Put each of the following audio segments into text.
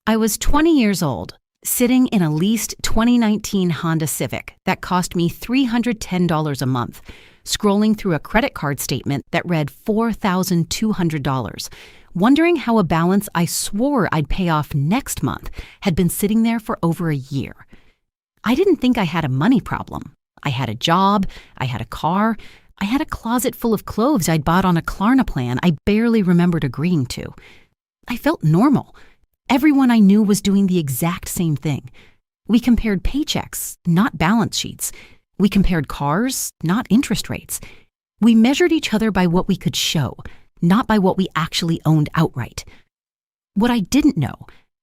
I was 20 years old, sitting in a leased 2019 Honda Civic that cost me $310 a month, scrolling through a credit card statement that read $4,200, wondering how a balance I swore I'd pay off next month had been sitting there for over a year. I didn't think I had a money problem. I had a job, I had a car, I had a closet full of clothes I'd bought on a Klarna plan I barely remembered agreeing to. I felt normal. Everyone I knew was doing the exact same thing. We compared paychecks, not balance sheets. We compared cars, not interest rates. We measured each other by what we could show, not by what we actually owned outright. What I didn't know,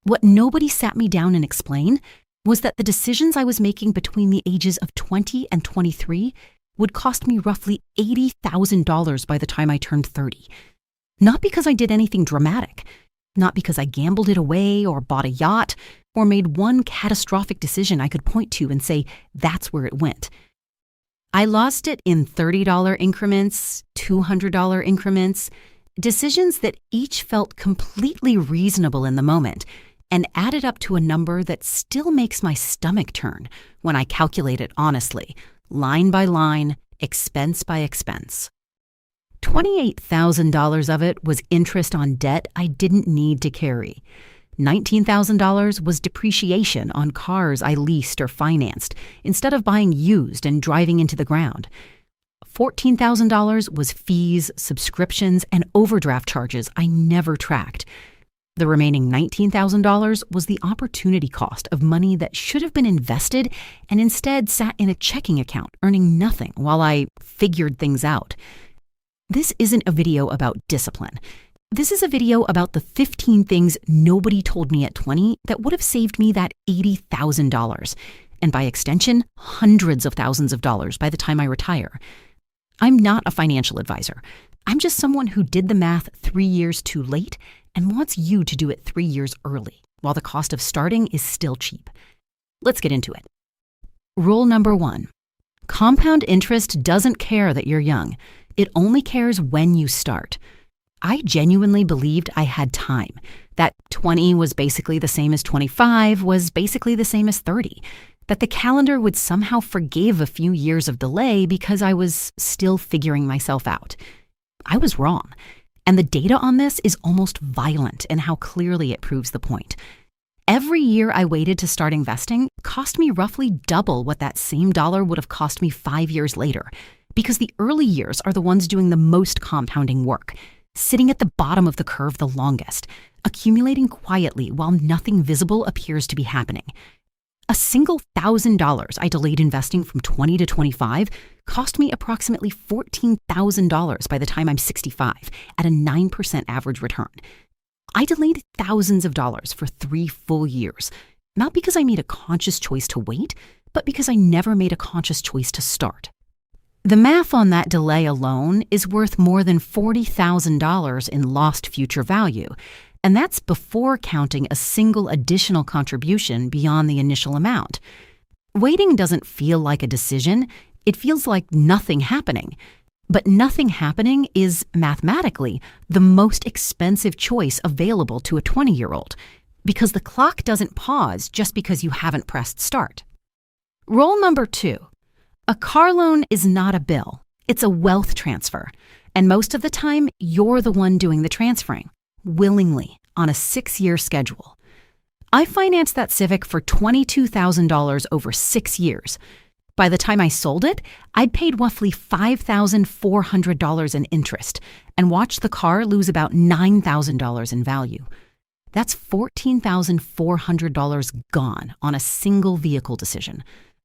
what nobody sat me down and explained, was that the decisions I was making between the ages of 20 and 23 would cost me roughly $80,000 by the time I turned 30. Not because I did anything dramatic, not because I gambled it away or bought a yacht or made one catastrophic decision I could point to and say, that's where it went. I lost it in $30 increments, $200 increments, decisions that each felt completely reasonable in the moment and added up to a number that still makes my stomach turn when I calculate it honestly, line by line, expense by expense. $28,000 of it was interest on debt I didn't need to carry. $19,000 was depreciation on cars I leased or financed instead of buying used and driving into the ground. $14,000 was fees, subscriptions, and overdraft charges I never tracked. The remaining $19,000 was the opportunity cost of money that should have been invested and instead sat in a checking account earning nothing while I figured things out. This isn't a video about discipline. This is a video about the 15 things nobody told me at 20 that would have saved me that $80,000, and by extension, hundreds of thousands of dollars by the time I retire. I'm not a financial advisor. I'm just someone who did the math 3 years too late and wants you to do it 3 years early, while the cost of starting is still cheap. Let's get into it. Rule number 1. Compound interest doesn't care that you're young. It only cares when you start. I genuinely believed I had time, that 20 was basically the same as 25 was basically the same as 30, that the calendar would somehow forgive a few years of delay because I was still figuring myself out. I was wrong, and the data on this is almost violent in how clearly it proves the point. Every year I waited to start investing cost me roughly double what that same dollar would have cost me 5 years later, because the early years are the ones doing the most compounding work, sitting at the bottom of the curve the longest, accumulating quietly while nothing visible appears to be happening. A single $1,000 I delayed investing from 20 to 25 cost me approximately $14,000 by the time I'm 65 at a 9% average return. I delayed thousands of dollars for 3 full years, not because I made a conscious choice to wait, but because I never made a conscious choice to start. The math on that delay alone is worth more than $40,000 in lost future value, and that's before counting a single additional contribution beyond the initial amount. Waiting doesn't feel like a decision, it feels like nothing happening. But nothing happening is, mathematically, the most expensive choice available to a 20-year-old, because the clock doesn't pause just because you haven't pressed start. Rule number 2. A car loan is not a bill, it's a wealth transfer, and most of the time, you're the one doing the transferring, willingly, on a 6-year schedule. I financed that Civic for $22,000 over 6 years. By the time I sold it, I'd paid roughly $5,400 in interest and watched the car lose about $9,000 in value. That's $14,400 gone on a single vehicle decision,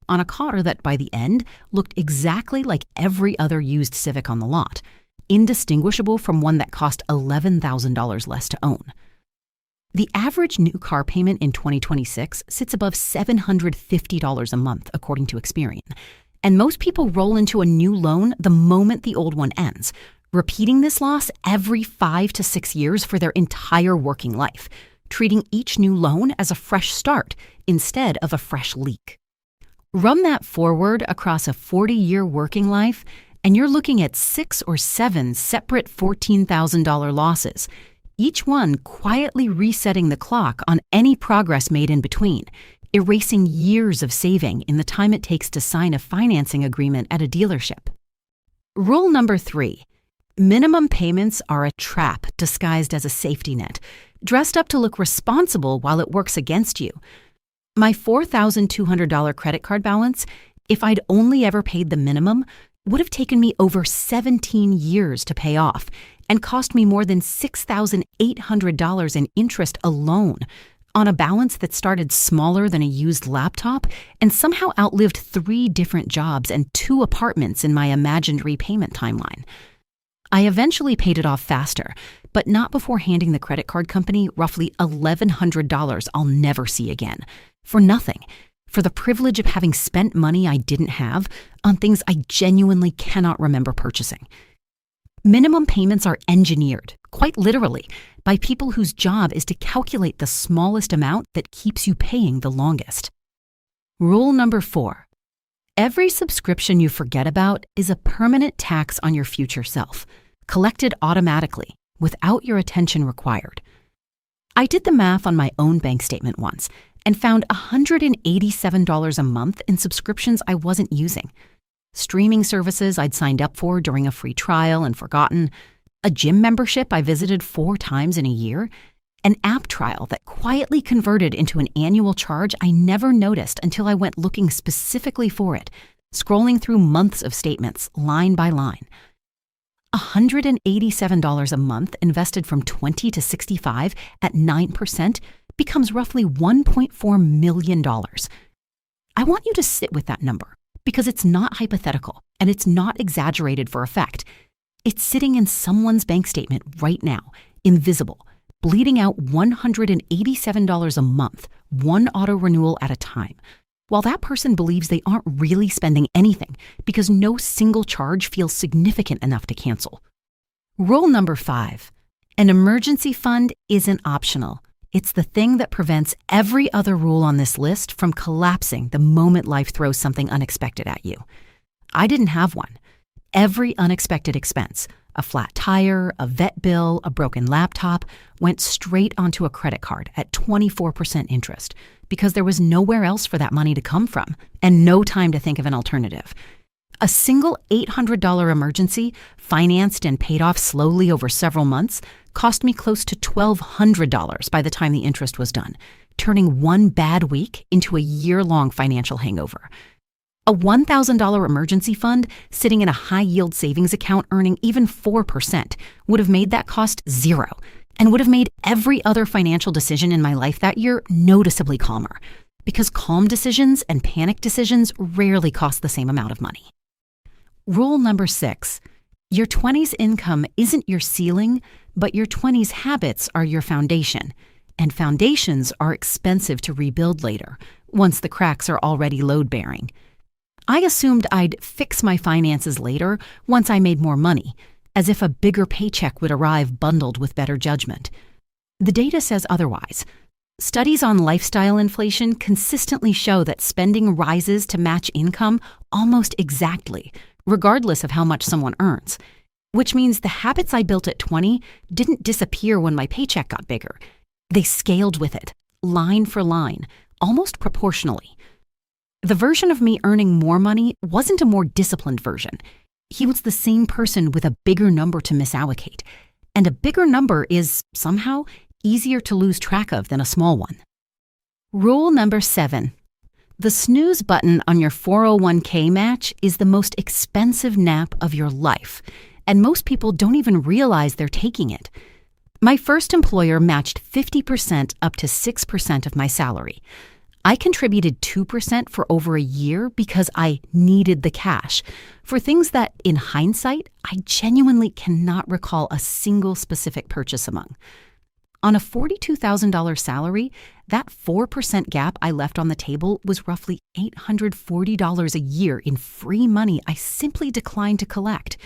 on a car that by the end looked exactly like every other used Civic on the lot, indistinguishable from one that cost $11,000 less to own. The average new car payment in 2026 sits above $750 a month, according to Experian, and most people roll into a new loan the moment the old one ends, repeating this loss every 5 to 6 years for their entire working life, treating each new loan as a fresh start instead of a fresh leak. Run that forward across a 40-year working life, and you're looking at 6 or 7 separate $14,000 losses, each one quietly resetting the clock on any progress made in between, erasing years of saving in the time it takes to sign a financing agreement at a dealership. Rule number 3. Minimum payments are a trap disguised as a safety net, dressed up to look responsible while it works against you. My $4,200 credit card balance, if I'd only ever paid the minimum, would have taken me over 17 years to pay off and cost me more than $6,800 in interest alone on a balance that started smaller than a used laptop and somehow outlived 3 different jobs and 2 apartments in my imagined repayment timeline. I eventually paid it off faster, but not before handing the credit card company roughly $1,100 I'll never see again. For nothing. For the privilege of having spent money I didn't have on things I genuinely cannot remember purchasing. Minimum payments are engineered, quite literally, by people whose job is to calculate the smallest amount that keeps you paying the longest. Rule number 4. Every subscription you forget about is a permanent tax on your future self, collected automatically, without your attention required. I did the math on my own bank statement once and found $187 a month in subscriptions I wasn't using. Streaming services I'd signed up for during a free trial and forgotten, a gym membership I visited 4 times in a year, an app trial that quietly converted into an annual charge I never noticed until I went looking specifically for it, scrolling through months of statements, line by line. $187 a month invested from 20 to 65 at 9% becomes roughly $1.4 million. I want you to sit with that number because it's not hypothetical and it's not exaggerated for effect. It's sitting in someone's bank statement right now, invisible, bleeding out $187 a month, one auto renewal at a time, while that person believes they aren't really spending anything because no single charge feels significant enough to cancel. Rule number 5. An emergency fund isn't optional. It's the thing that prevents every other rule on this list from collapsing the moment life throws something unexpected at you. I didn't have one. Every unexpected expense, a flat tire, a vet bill, a broken laptop, went straight onto a credit card at 24% interest because there was nowhere else for that money to come from and no time to think of an alternative. A single $800 emergency, financed and paid off slowly over several months, cost me close to $1,200 by the time the interest was done, turning one bad week into a year-long financial hangover. A $1,000 emergency fund sitting in a high-yield savings account earning even 4% would have made that cost 0 and would have made every other financial decision in my life that year noticeably calmer, because calm decisions and panic decisions rarely cost the same amount of money. Rule number 6. Your 20s income isn't your ceiling, but your 20s habits are your foundation, and foundations are expensive to rebuild later, once the cracks are already load-bearing. I assumed I'd fix my finances later once I made more money, as if a bigger paycheck would arrive bundled with better judgment. The data says otherwise. Studies on lifestyle inflation consistently show that spending rises to match income almost exactly, regardless of how much someone earns, which means the habits I built at 20 didn't disappear when my paycheck got bigger. They scaled with it, line for line, almost proportionally. The version of me earning more money wasn't a more disciplined version. He was the same person with a bigger number to misallocate, and a bigger number is, somehow, easier to lose track of than a small one. Rule number 7. The snooze button on your 401k match is the most expensive nap of your life, and most people don't even realize they're taking it. My first employer matched 50% up to 6% of my salary. I contributed 2% for over a year because I needed the cash for things that, in hindsight, I genuinely cannot recall a single specific purchase among. On a $42,000 salary, that 4% gap I left on the table was roughly $840 a year in free money I simply declined to collect.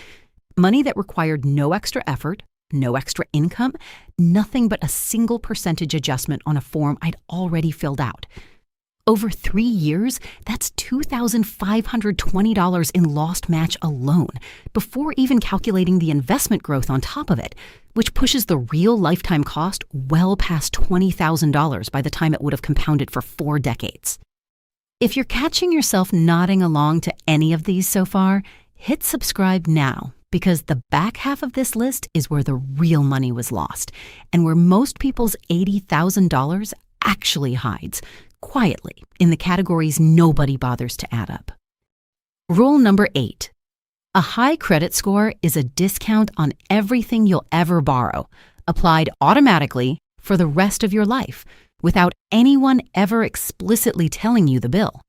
Money that required no extra effort, no extra income, nothing but a single percentage adjustment on a form I'd already filled out. Over 3 years, that's $2,520 in lost match alone, before even calculating the investment growth on top of it, which pushes the real lifetime cost well past $20,000 by the time it would have compounded for 4 decades. If you're catching yourself nodding along to any of these so far, hit subscribe now, because the back half of this list is where the real money was lost, and where most people's $80,000 actually hides, quietly, in the categories nobody bothers to add up. Rule number 8. A high credit score is a discount on everything you'll ever borrow, applied automatically for the rest of your life, without anyone ever explicitly telling you the bill.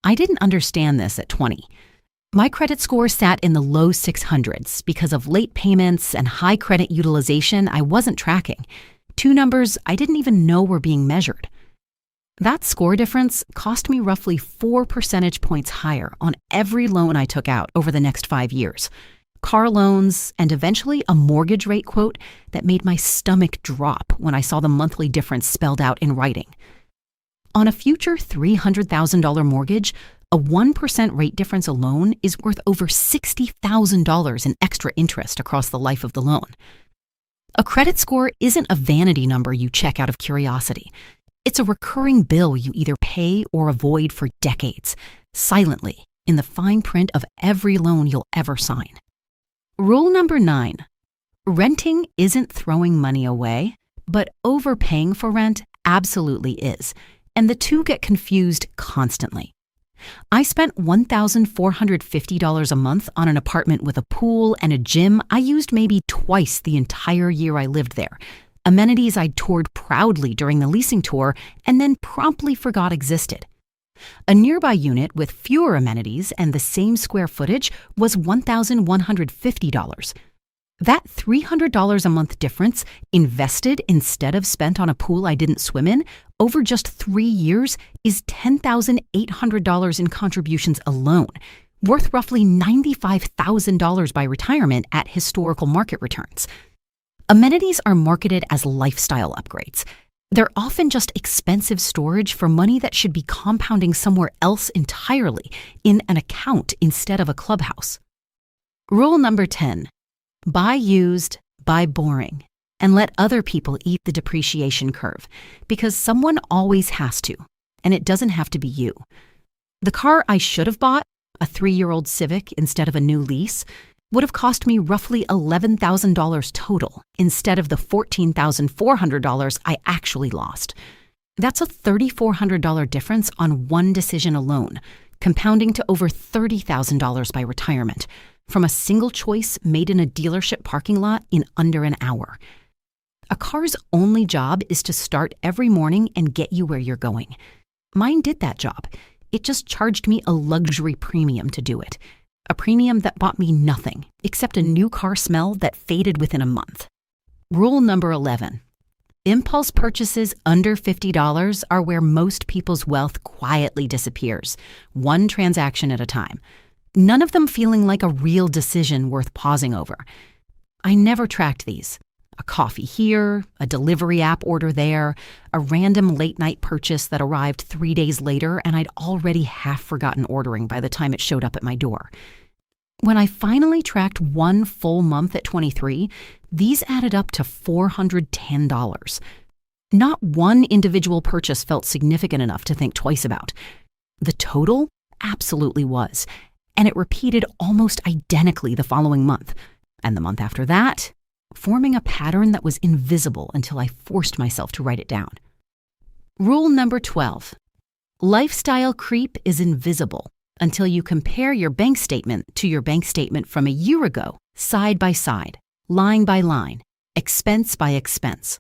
I didn't understand this at 20. My credit score sat in the low 600s because of late payments and high credit utilization I wasn't tracking, 2 numbers I didn't even know were being measured. That score difference cost me roughly 4 percentage points higher on every loan I took out over the next 5 years. Car loans, and eventually a mortgage rate quote that made my stomach drop when I saw the monthly difference spelled out in writing. On a future $300,000 mortgage, a 1% rate difference alone is worth over $60,000 in extra interest across the life of the loan. A credit score isn't a vanity number you check out of curiosity. It's a recurring bill you either pay or avoid for decades, silently, in the fine print of every loan you'll ever sign. Rule number 9. Renting isn't throwing money away, but overpaying for rent absolutely is, and the two get confused constantly. I spent $1,450 a month on an apartment with a pool and a gym I used maybe twice the entire year I lived there, amenities I toured proudly during the leasing tour and then promptly forgot existed. A nearby unit with fewer amenities and the same square footage was $1,150. That $300 a month difference, invested instead of spent on a pool I didn't swim in, over just 3 years is $10,800 in contributions alone, worth roughly $95,000 by retirement at historical market returns. Amenities are marketed as lifestyle upgrades. They're often just expensive storage for money that should be compounding somewhere else entirely, in an account instead of a clubhouse. Rule number 10. Buy used, buy boring, and let other people eat the depreciation curve, because someone always has to, and it doesn't have to be you. The car I should have bought, a 3-year-old Civic instead of a new lease, would have cost me roughly $11,000 total instead of the $14,400 I actually lost. That's a $3,400 difference on one decision alone, compounding to over $30,000 by retirement, from a single choice made in a dealership parking lot in under an hour. A car's only job is to start every morning and get you where you're going. Mine did that job. It just charged me a luxury premium to do it. A premium that bought me nothing except a new car smell that faded within a month. Rule number 11. Impulse purchases under $50 are where most people's wealth quietly disappears, one transaction at a time. None of them feeling like a real decision worth pausing over. I never tracked these. A coffee here, a delivery app order there, a random late-night purchase that arrived 3 days later and I'd already half forgotten ordering by the time it showed up at my door. When I tracked one full month at 23, these added up to $410. Not one individual purchase felt significant enough to think twice about. The total absolutely was, and it repeated almost identically the following month, and the month after that, forming a pattern that was invisible until I forced myself to write it down. Rule number 12. Lifestyle creep is invisible until you compare your bank statement to your bank statement from a year ago, side by side, line by line, expense by expense.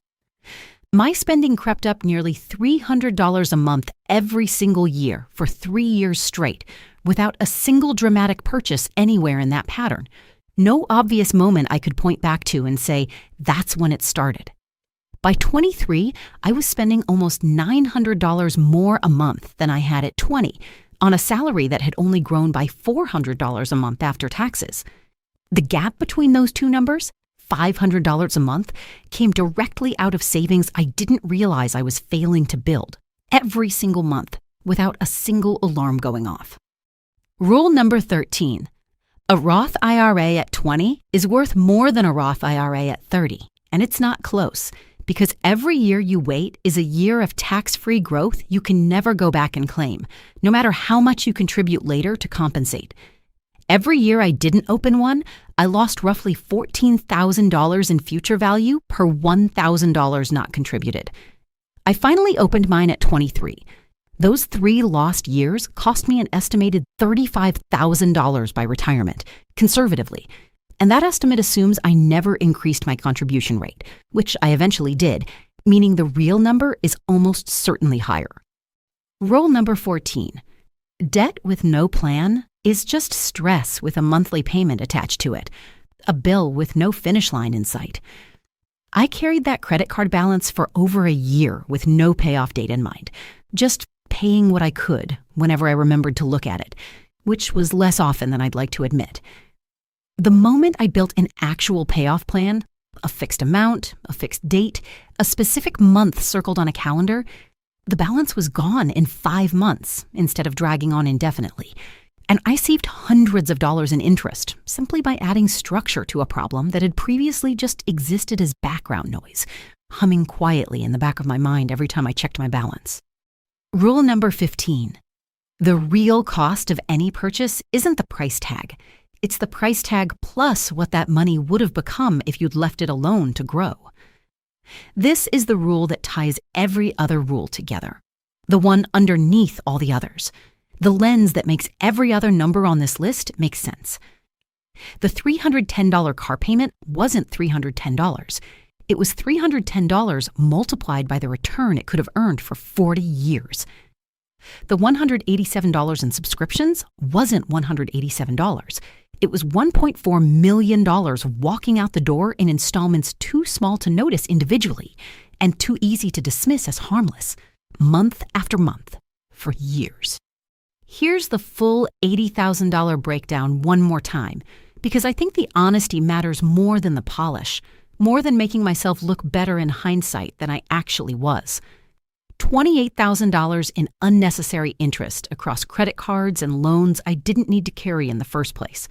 My spending crept up nearly $300 a month every single year for 3 years straight, without a single dramatic purchase anywhere in that pattern. No obvious moment I could point back to and say, that's when it started. By 23, I was spending almost $900 more a month than I had at 20, on a salary that had only grown by $400 a month after taxes. The gap between those two numbers, $500 a month, came directly out of savings I didn't realize I was failing to build, every single month, without a single alarm going off. Rule number 13. A Roth IRA at 20 is worth more than a Roth IRA at 30, and it's not close, because every year you wait is a year of tax-free growth you can never go back and claim, no matter how much you contribute later to compensate. Every year I didn't open one, I lost roughly $14,000 in future value per $1,000 not contributed. I finally opened mine at 23. Those 3 lost years cost me an estimated $35,000 by retirement, conservatively. And that estimate assumes I never increased my contribution rate, which I eventually did, meaning the real number is almost certainly higher. Rule number 14. Debt with no plan is just stress with a monthly payment attached to it, a bill with no finish line in sight. I carried that credit card balance for over a year with no payoff date in mind, just paying what I could whenever I remembered to look at it, which was less often than I'd like to admit. The moment I built an actual payoff plan, a fixed amount, a fixed date, a specific month circled on a calendar, the balance was gone in 5 months instead of dragging on indefinitely. And I saved hundreds of dollars in interest simply by adding structure to a problem that had previously just existed as background noise, humming quietly in the back of my mind every time I checked my balance. Rule number 15. The real cost of any purchase isn't the price tag. It's the price tag plus what that money would have become if you'd left it alone to grow. This is the rule that ties every other rule together, the one underneath all the others, the lens that makes every other number on this list make sense. The $310 car payment wasn't $310. It was $310 multiplied by the return it could have earned for 40 years. The $187 in subscriptions wasn't $187. It was $1.4 million walking out the door in installments too small to notice individually and too easy to dismiss as harmless, month after month, for years. Here's the full $80,000 breakdown one more time, because I think the honesty matters more than the polish, more than making myself look better in hindsight than I actually was. $28,000 in unnecessary interest across credit cards and loans I didn't need to carry in the first place.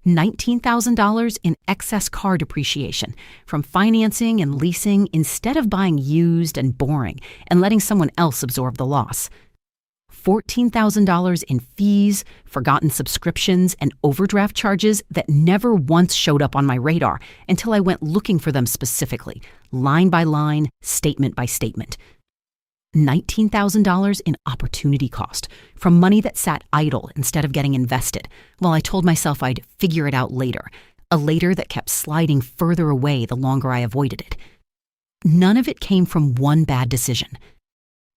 $19,000 in excess car depreciation from financing and leasing instead of buying used and boring and letting someone else absorb the loss. $14,000 in fees, forgotten subscriptions, and overdraft charges that never once showed up on my radar until I went looking for them specifically, line by line, statement by statement. $19,000 in opportunity cost from money that sat idle instead of getting invested, while I told myself I'd figure it out later, a later that kept sliding further away the longer I avoided it. None of it came from one bad decision.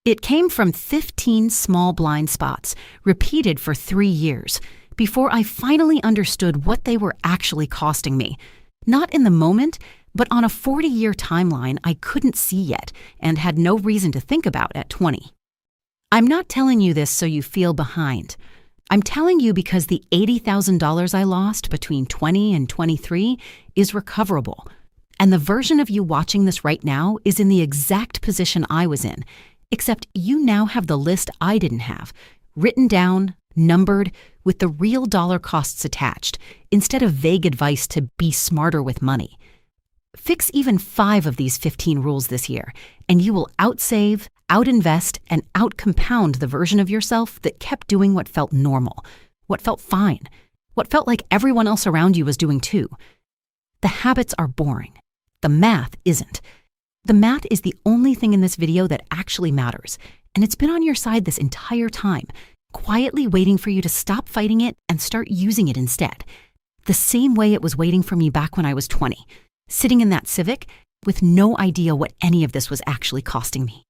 It came from 15 small blind spots, repeated for 3 years, before I finally understood what they were actually costing me. Not in the moment, but on a 40-year timeline I couldn't see yet and had no reason to think about at 20. I'm not telling you this so you feel behind. I'm telling you because the $80,000 I lost between 20 and 23 is recoverable. And the version of you watching this right now is in the exact position I was in, except you now have the list I didn't have, written down, numbered, with the real dollar costs attached, instead of vague advice to be smarter with money. Fix even 5 of these 15 rules this year, and you will outsave, outinvest, and outcompound the version of yourself that kept doing what felt normal, what felt fine, what felt like everyone else around you was doing too. The habits are boring. The math isn't. The math is the only thing in this video that actually matters, and it's been on your side this entire time, quietly waiting for you to stop fighting it and start using it instead. The same way it was waiting for me back when I was 20, sitting in that Civic with no idea what any of this was actually costing me.